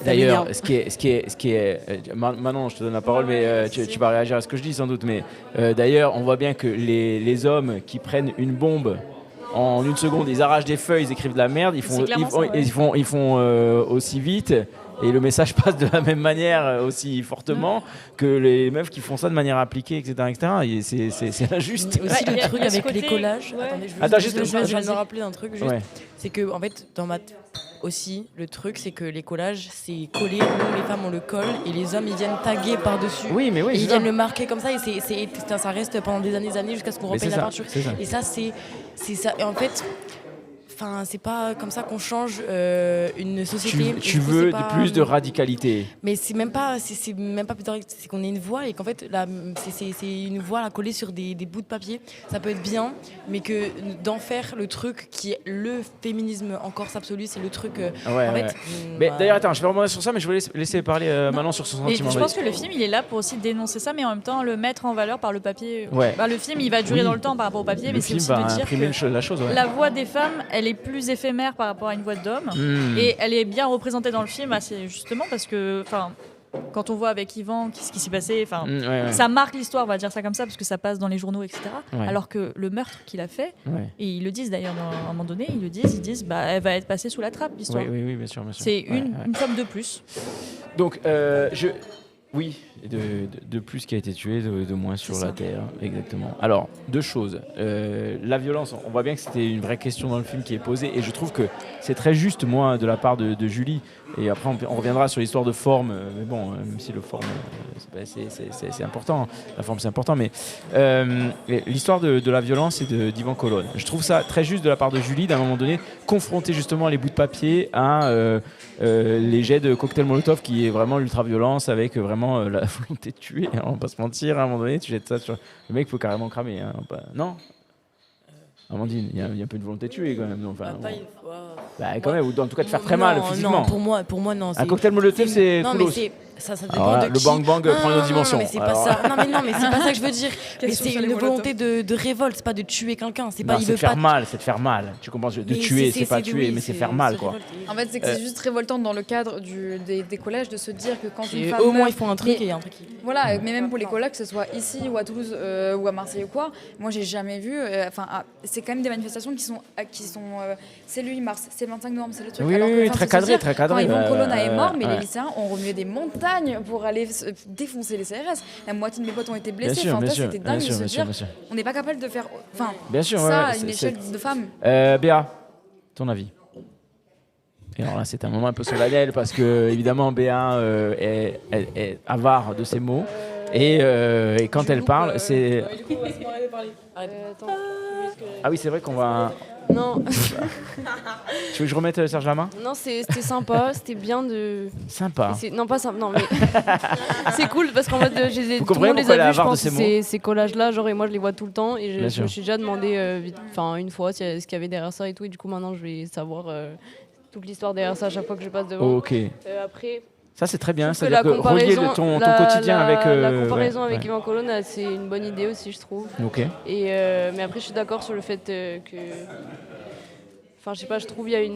ce qui est Manon, je te donne la parole, mais tu vas réagir à ce que je dis sans doute. Mais d'ailleurs, on voit bien que les hommes qui prennent une bombe en une seconde, ils arrachent des feuilles, ils écrivent de la merde, ils font aussi vite. Et le message passe de la même manière, aussi fortement, que les meufs qui font ça de manière appliquée, etc. Et c'est injuste. Mais aussi le truc avec les collages. Je viens de me rappeler d'un truc, c'est que en fait, dans ma aussi, le truc, c'est que les collages, c'est collé. Nous, les femmes, on le colle et les hommes, ils viennent taguer par-dessus. Oui, mais oui. Et ils viennent le marquer comme ça et ça reste pendant des années jusqu'à ce qu'on repaye la peinture. Et ça, c'est ça. Et en fait, c'est pas comme ça qu'on change une société. Tu veux plus de radicalité. Mais c'est même pas plus direct, c'est qu'on ait une voix et qu'en fait là, c'est une voix là, collée sur des bouts de papier. Ça peut être bien, mais que d'en faire le truc qui est le féminisme en Corse absolue, c'est le truc. Mais d'ailleurs, attends, je vais rebondir sur ça, mais je vais laisser parler Manon sur son sentiment. Je pense que le film, il est là pour aussi dénoncer ça, mais en même temps le mettre en valeur par le papier. Le film, il va durer dans le temps par rapport au papier, mais c'est aussi de dire que la voix des femmes, elle est plus éphémère par rapport à une voix d'homme et elle est bien représentée dans le film assez justement parce que quand on voit avec Yvan ce qui s'est passé, ça marque l'histoire, on va dire ça comme ça, parce que ça passe dans les journaux, etc. Alors que le meurtre qu'il a fait, et ils le disent d'ailleurs à un moment donné, ils disent elle va être passée sous la trappe, l'histoire. Oui, bien sûr. C'est une femme de plus. Donc oui, de plus qui a été tué, de moins sur la terre, exactement. Alors, 2 choses. La violence, on voit bien que c'était une vraie question dans le film qui est posée, et je trouve que c'est très juste, moi, de la part de Julie. Et après, on reviendra sur l'histoire de forme, mais bon, même si le forme, c'est important, la forme c'est important, mais l'histoire de la violence et d'Yvan Colonne. Je trouve ça très juste de la part de Julie, d'un moment donné, confronter justement les bouts de papier à les jets de cocktail Molotov, qui est vraiment l'ultra-violence, avec vraiment la volonté de tuer, on va pas se mentir, à un moment donné, tu jettes ça sur... Le mec, il faut carrément cramer, hein, non Amandine, il y a un peu de volonté de tuer quand même. Non, quand même, ou en tout cas de faire très mal physiquement. Non, pour moi, non. Un cocktail Molotov, c'est coolos. Ça dépend de qui. Le bang prend une autre dimension. Mais c'est pas ça. Non, mais c'est pas ça que je veux dire. Mais c'est une volonté de révolte, c'est pas de tuer quelqu'un. C'est pas. C'est de faire mal, c'est de faire mal. Tu comprends ? De tuer, c'est pas tuer, mais c'est faire mal, quoi. En fait, c'est que c'est juste révoltant dans le cadre des collages de se dire que quand une femme. Au moins, ils font un truc et il y a un truc. Voilà, mais même pour les collages, que ce soit ici ou à Toulouse ou à Marseille ou quoi, moi j'ai jamais vu. C'est quand même des manifestations qui sont c'est le 8 mars, c'est le 25 novembre, c'est le truc. Oui, très cadré. Quand Yvan Colonne est mort, mais les lycéens ont remué des montagnes pour aller défoncer les CRS. La moitié de mes potes ont été blessés. C'était dingue de se dire, on n'est pas capable de faire ça à une échelle de femmes. Béa, ton avis? Et alors là, c'est un moment un peu solennel parce que évidemment Béa est avare de ses mots et quand elle parle, c'est. Ah oui, c'est vrai qu'on va. Non. Tu veux que je remette Serge Lama ? Non, c'était sympa, c'était bien de. Sympa. Non, pas sympa, non, mais. C'est cool parce qu'en fait, tout le monde les a vus, je pense, ces collages-là, genre, et moi je les vois tout le temps. Et je me suis déjà demandé une fois ce qu'il y avait derrière ça et tout. Et du coup, maintenant, je vais savoir toute l'histoire derrière ça à chaque fois que je passe devant. Ok. Après. Ça, c'est très bien. C'est-à-dire que relier ton quotidien avec. La comparaison avec Yvan Colonne, c'est une bonne idée aussi, je trouve. Ok. Et, mais après, je suis d'accord sur le fait que. Enfin, je sais pas, je trouve qu'il y a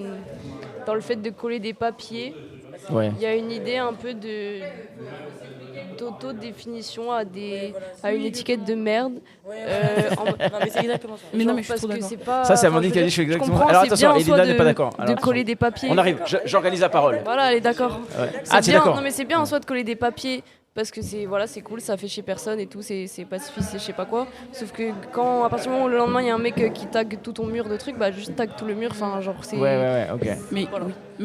dans le fait de coller des papiers, il y a une idée un peu d'autodéfinition à une étiquette de merde. Non, mais c'est exactement ça. Mais non, mais je parce suis trop que d'accord. c'est pas. Ça, c'est Amandine qui a dit, je suis exactement. Alors attention, Elina n'est pas d'accord. De coller des papiers. On arrive, j'organise la parole. Voilà, elle est d'accord. Ouais. Ah, tu es d'accord. Non, mais c'est bien en soi de coller des papiers. Parce que c'est cool, ça fait chier personne et tout, c'est pacifiste, c'est je sais pas quoi. Sauf que à partir du moment où le lendemain il y a un mec qui tag tout ton mur de trucs, juste tag tout le mur, enfin genre c'est. Ouais, ok. Mais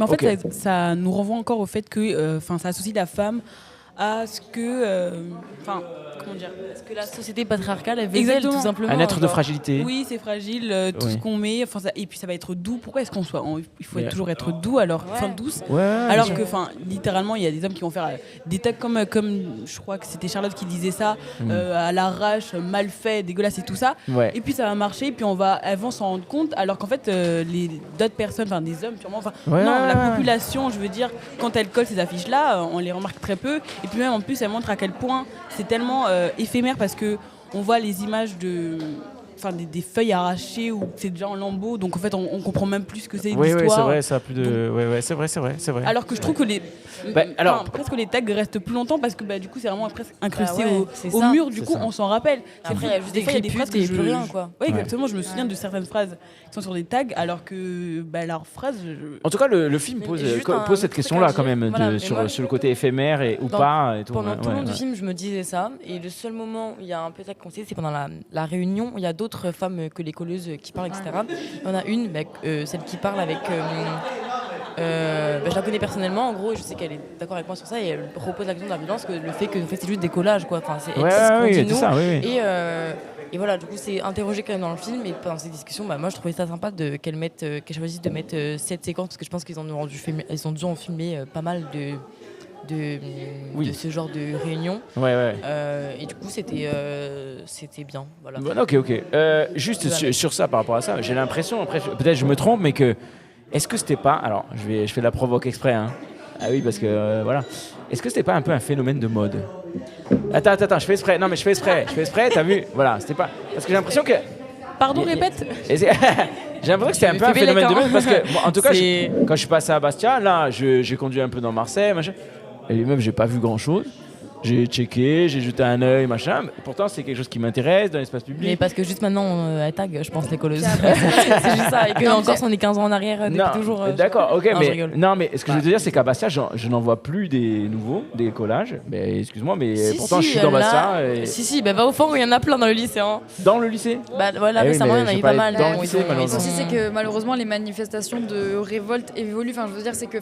en fait, ça nous renvoie encore au fait que ça associe la femme à ce que... comment dire, parce que la société patriarcale elle véhicule tout simplement un être de fragilité. Oui, c'est fragile, tout ce qu'on met, et puis ça va être doux. Pourquoi est-ce qu'on soit il faut toujours être doux alors douce alors que littéralement il y a des hommes qui vont faire des tags comme je crois que c'était Charlotte qui disait ça à l'arrache, mal fait, dégueulasse et tout ça. Et puis ça va marcher, puis elles vont s'en rendre compte alors qu'en fait d'autres personnes, des hommes sûrement, la population, je veux dire, quand elle colle ces affiches là, on les remarque très peu, et puis même en plus elle montre à quel point c'est tellement éphémère parce que on voit les images des feuilles arrachées ou c'est déjà en lambeaux, donc en fait on comprend même plus ce que c'est l'histoire. Oui, c'est vrai, ça a plus de. Donc, c'est vrai. Alors que je trouve que presque les tags restent plus longtemps parce que du coup c'est vraiment presque incrusté au mur, du coup on s'en rappelle. Après, il y a juste des phrases que plus rien quoi. Oui, exactement, je me souviens de certaines phrases qui sont sur des tags alors que leurs phrases. En tout cas, le film pose cette question-là quand même sur le côté éphémère ou pas. Pendant tout le long du film, je me disais ça, et le seul moment où il y a un peu ça qu'on sait, c'est pendant la réunion où il y a d'autres femmes que les colleuses qui parlent, etc. Il y en a une, celle qui parle avec... je la connais personnellement, en gros, je sais qu'elle est d'accord avec moi sur ça, et elle propose la question de la violence, que le fait que c'est juste des collages, quoi. Enfin, c'est ça, et voilà, du coup, c'est interrogé quand même dans le film, et pendant ces discussions, moi, je trouvais ça sympa qu'elle choisisse de mettre cette séquence, parce que je pense qu'ils ont dû en filmer pas mal de ce genre de réunion. Et du coup, c'était bien. Voilà. Ok. Juste sur ça, par rapport à ça, j'ai l'impression, après, peut-être je me trompe, mais que est-ce que c'était pas... Alors, je fais la provoque exprès, hein. Ah oui, parce que voilà. Est-ce que c'était pas un peu un phénomène de mode ? Attends, je fais exprès. Non, mais je fais exprès, t'as vu ? Voilà, c'était pas... Parce que j'ai l'impression que... Pardon, répète. J'ai l'impression que c'était un peu un phénomène de mode, parce que, en tout cas, quand je suis passé à Bastia, là, j'ai conduit un peu dans Marseille, machin. Et même, j'ai pas vu grand-chose. J'ai checké, j'ai jeté un œil, machin. Pourtant, c'est quelque chose qui m'intéresse dans l'espace public. Mais parce que juste maintenant, elle tag, je pense, les colleuses. C'est juste ça. Et qu'en Corse, on est 15 ans en arrière depuis toujours. D'accord, ok. Mais ce que je veux te dire, c'est qu'à Bastia, je n'en vois plus des nouveaux, des collages. Mais excuse-moi, mais pourtant, je suis dans Bastia. Si, va au fond, il y en a plein dans le lycée. Hein. Dans le lycée ? Récemment, il y en a eu pas mal. Dans le lycée, malheureusement. C'est que malheureusement, les manifestations de révolte évoluent. Enfin, je veux dire, c'est que,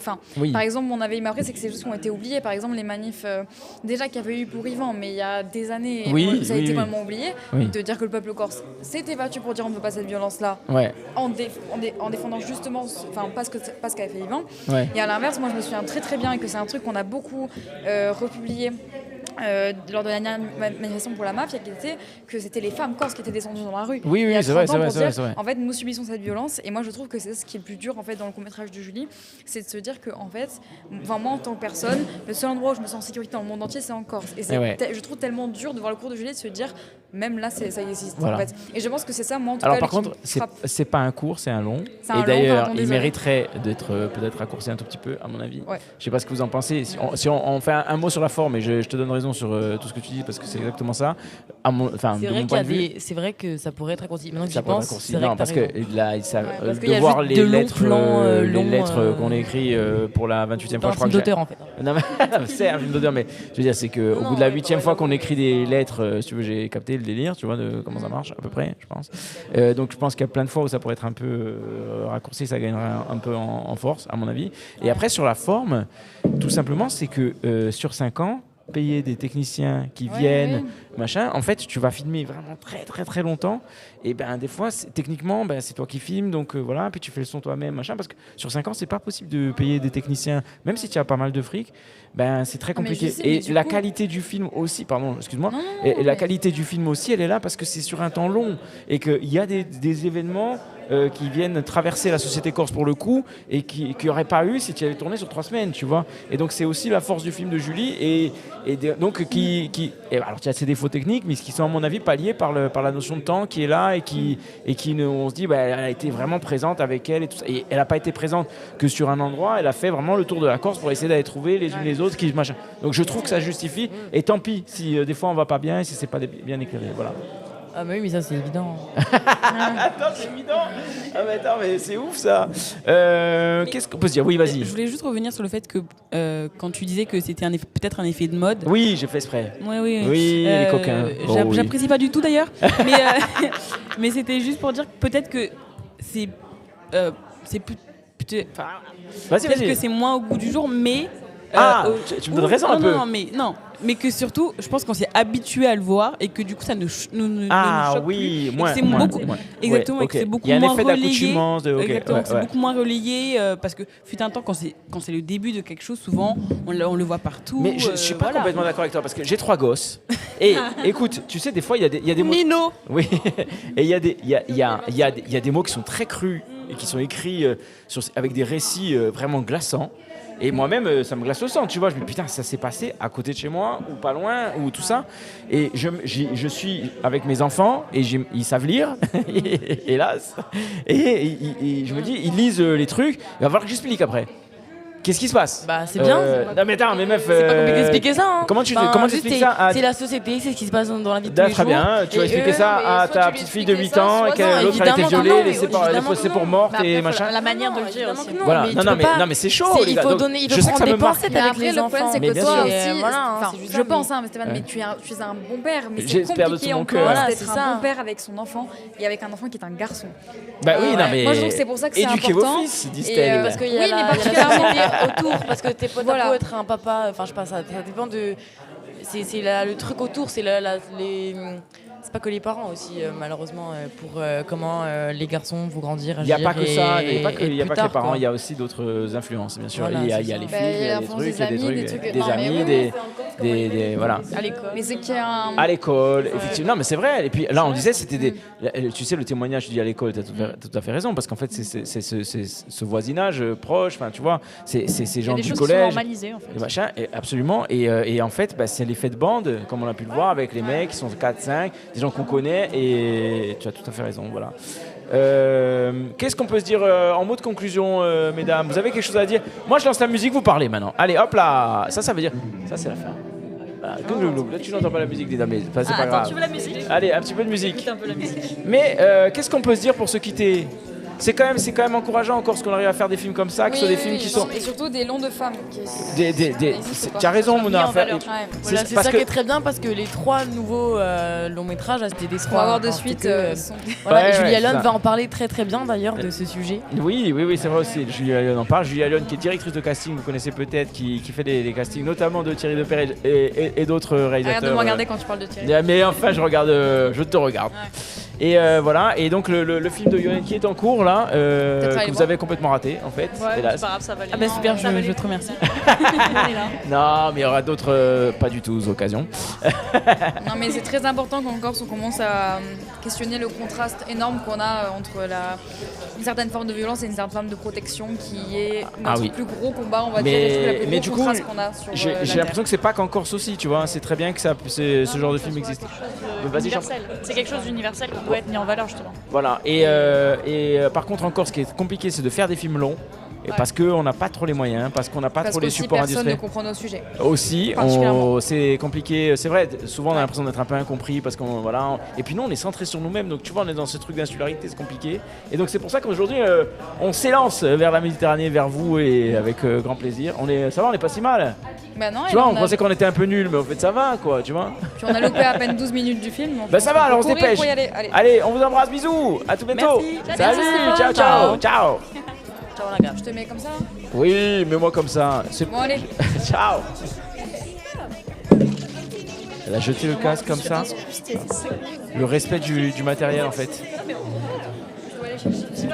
par exemple, mon avis, mais après, c'est que ces choses ont été oubliées. Par exemple, les manifs, déjà qu'il y avait eu pour Yvan, mais il y a des années, ça a été complètement oublié, de dire que le peuple corse s'était battu pour dire on ne veut pas cette violence-là, en défendant justement, pas ce qu'a fait Yvan. Et à l'inverse, moi je me souviens très très bien, et que c'est un truc qu'on a beaucoup republié lors de la dernière manifestation pour la mafia, qui était que c'était les femmes corses qui étaient descendues dans la rue. Oui, c'est vrai. En fait, nous subissons cette violence, et moi je trouve que c'est ce qui est le plus dur en fait dans le court-métrage de Julie, c'est de se dire que en fait, moi en tant que personne, le seul endroit où je me sens en sécurité dans le monde entier, c'est en Corse. Et je trouve tellement dur de voir le cours de Julie, de se dire même là ça existe en fait. Et je pense que c'est ça, moi en tout cas. Par contre, c'est pas un court, c'est un long. Et d'ailleurs, il mériterait d'être peut-être raccourci un tout petit peu, à mon avis. Je sais pas ce que vous en pensez. Si on fait un mot sur la forme, et je te donne raison sur tout ce que tu dis, parce que c'est exactement ça. C'est vrai que ça pourrait être raccourci. Maintenant que j'y pense, c'est vrai parce que de voir les lettres qu'on écrit pour la 28e fois, je crois que d'auteur en fait. C'est un film d'auteur, mais je veux dire, c'est qu'au bout de la 8e fois qu'on écrit des lettres, si tu veux, j'ai capté le délire, tu vois, de comment ça marche, à peu près, je pense. Donc je pense qu'il y a plein de fois où ça pourrait être un peu raccourci, ça gagnerait un peu en force, à mon avis. Et après, sur la forme, tout simplement, c'est que sur 5 ans, payer des techniciens qui viennent, machin, en fait, tu vas filmer vraiment très très très longtemps, et des fois, techniquement, c'est toi qui filmes, donc voilà, puis tu fais le son toi-même, machin, parce que sur 5 ans, c'est pas possible de payer des techniciens, même si tu as pas mal de fric, c'est très compliqué. Et la qualité du film aussi, pardon, excuse-moi, la qualité du film aussi, elle est là parce que c'est sur un temps long, et qu'il y a des événements qui viennent traverser la société corse pour le coup, et qui n'y aurait pas eu si tu avais tourné sur 3 semaines, tu vois. Et donc c'est aussi la force du film de Julie, donc alors tu as ses défauts techniques, mais qui sont à mon avis palliés par la notion de temps qui est là, et qui on se dit elle a été vraiment présente avec elle et tout ça. Et elle n'a pas été présente que sur un endroit, elle a fait vraiment le tour de la Corse pour essayer d'aller trouver les unes les autres machin. Donc je trouve que ça justifie, et tant pis si des fois on va pas bien et si c'est pas bien éclairé, voilà. Ah bah oui, mais ça c'est évident. Attends, c'est évident. Ah mais attends, mais c'est ouf ça. Qu'est-ce qu'on peut se dire ? Oui, vas-y. Je voulais juste revenir sur le fait que quand tu disais que c'était peut-être un effet de mode. Oui, j'ai fait exprès. Oui, les coquins. J'apprécie pas du tout d'ailleurs. mais c'était juste pour dire que peut-être que c'est peut-être que c'est moins au goût du jour, mais Tu me donnes raison un peu. Mais que surtout, je pense qu'on s'est habitué à le voir et que du coup, ça ne nous choque plus. Exactement, et que c'est beaucoup moins relayé. C'est beaucoup moins relayé parce que fut un temps, quand c'est le début de quelque chose, souvent, on le voit partout. Mais je suis pas complètement d'accord avec toi parce que j'ai 3 gosses. Et écoute, tu sais, des fois, il y a des mots. Nino. Oui. Et il y a des mots qui sont très crus et qui sont écrits avec des récits vraiment glaçants. Et moi-même, ça me glace le sang, tu vois. Je me dis, putain, ça s'est passé à côté de chez moi, ou pas loin, ou tout ça. Et je suis avec mes enfants, et ils savent lire, hélas. Et je me dis, ils lisent les trucs, il va falloir que j'explique après. Qu'est-ce qui se passe? Bah, c'est bien. Non, mais attends, mais meuf. C'est pas compliqué d'expliquer ça. Hein. Comment tu expliques ça C'est la société, c'est ce qui se passe dans la vie de tous les jours. Très bien, tu vas expliquer ça à ta petite fille de 8 ans, et que l'autre a été violée, laissée pour morte et machin. La manière de le dire aussi. Voilà, non, mais c'est chaud. Il faut prendre des pincettes avec les enfants. Le problème, c'est que toi aussi, je pense, mais Stéphane, mais tu es un bon père, mais c'est compliqué encore d'être un bon père avec son enfant et avec un enfant qui est un garçon. Bah oui, non, mais. Moi, je trouve que c'est pour ça que c'est important. Éduquez vos fils, disent-elles. Parce qu'il y a la société autour, parce que t'es pas beau être un papa, enfin je sais pas, ça dépend de. C'est le truc autour, c'est les. C'est pas que les parents aussi, malheureusement, pour comment les garçons vont grandir. Il n'y a pas que ça, il n'y a pas que les parents, il y a aussi d'autres influences, bien sûr. Il y a les filles, il y a des trucs, des amis, des voilà. À l'école. Mais c'est qu'il y a à l'école, effectivement. Non, mais c'est vrai. Et puis là, on disait, c'était des. Tu sais, le témoignage, tu dis à l'école, tu as tout à fait raison, parce qu'en fait, c'est ce voisinage proche, enfin, tu vois, c'est ces gens du collège. Qui sont normalisés, en fait. Machin, absolument. Et en fait, c'est l'effet de bande, comme on a pu le voir avec les mecs qui sont 4-5. Des gens qu'on connaît, et tu as tout à fait raison, voilà. Qu'est-ce qu'on peut se dire en mot de conclusion, mesdames? Vous avez quelque chose à dire? Moi, je lance la musique, vous parlez maintenant. Allez, hop là. Ça veut dire... Ça, c'est la fin. Voilà. Là, tu n'entends pas la musique, les dames, mais c'est pas grave. Tu veux la musique? Allez, un petit peu de musique. Un peu la musique. Mais qu'est-ce qu'on peut se dire pour se quitter? C'est quand même encourageant encore ce qu'on arrive à faire des films comme ça, que ce soit des films qui sont... Et surtout des longs de femmes. Tu as raison, Mouna. C'est ça qui est très bien, parce que les 3 nouveaux longs métrages, c'était des 3. Pour avoir de suite. Julie Allen va en parler très très bien d'ailleurs de ce sujet. Oui, c'est vrai aussi. Julie Allen en parle. Julie Allen qui est directrice de casting, vous connaissez peut-être, qui fait des castings, notamment de Thierry Deperret et d'autres réalisateurs. Arrête de me regarder quand tu parles de Thierry. Mais enfin, je te regarde. Et voilà, et donc le film de Yoann qui est en cours là, que vous avez complètement raté en fait. Ouais, c'est pas grave, ça va aller. Ah bah super, je te remercie. Non, mais il y aura d'autres, pas du tout, occasions. Non, mais c'est très important qu'en Corse on commence à questionner le contraste énorme qu'on a entre une certaine forme de violence et une certaine forme de protection qui est notre plus gros combat, on va dire, et la plus gros contraste qu'on a sur j'ai l'impression que c'est pas qu'en Corse aussi, tu vois, c'est très bien que ce genre de film existe. C'est quelque chose d'universel qui doit être mis en valeur justement. Voilà, et par contre encore ce qui est compliqué, c'est de faire des films longs. Et parce qu'on n'a pas trop les moyens, parce qu'on n'a pas trop les supports industriels. Personne ne comprend nos sujets. Aussi, c'est compliqué. C'est vrai, souvent on a l'impression d'être un peu incompris parce qu'on voilà. Et puis nous, on est centré sur nous-mêmes, donc tu vois, on est dans ce truc d'insularité, c'est compliqué. Et donc c'est pour ça qu'aujourd'hui, on s'élance vers la Méditerranée, vers vous, et avec grand plaisir. Ça va, on n'est pas si mal. Bah non, tu vois, on pensait qu'on était un peu nuls, mais en fait ça va, quoi, tu vois. Puis on a loupé à peine 12 minutes du film. Bah ça va, alors on se dépêche. Allez, on vous embrasse, bisous, à tout bientôt. Salut, ciao. Ciao la gare. Je te mets comme ça? Oui, mets-moi comme ça. Bon, allez. Ciao. Elle a jeté le casque comme ça. Le respect du matériel en fait. Je dois aller chercher.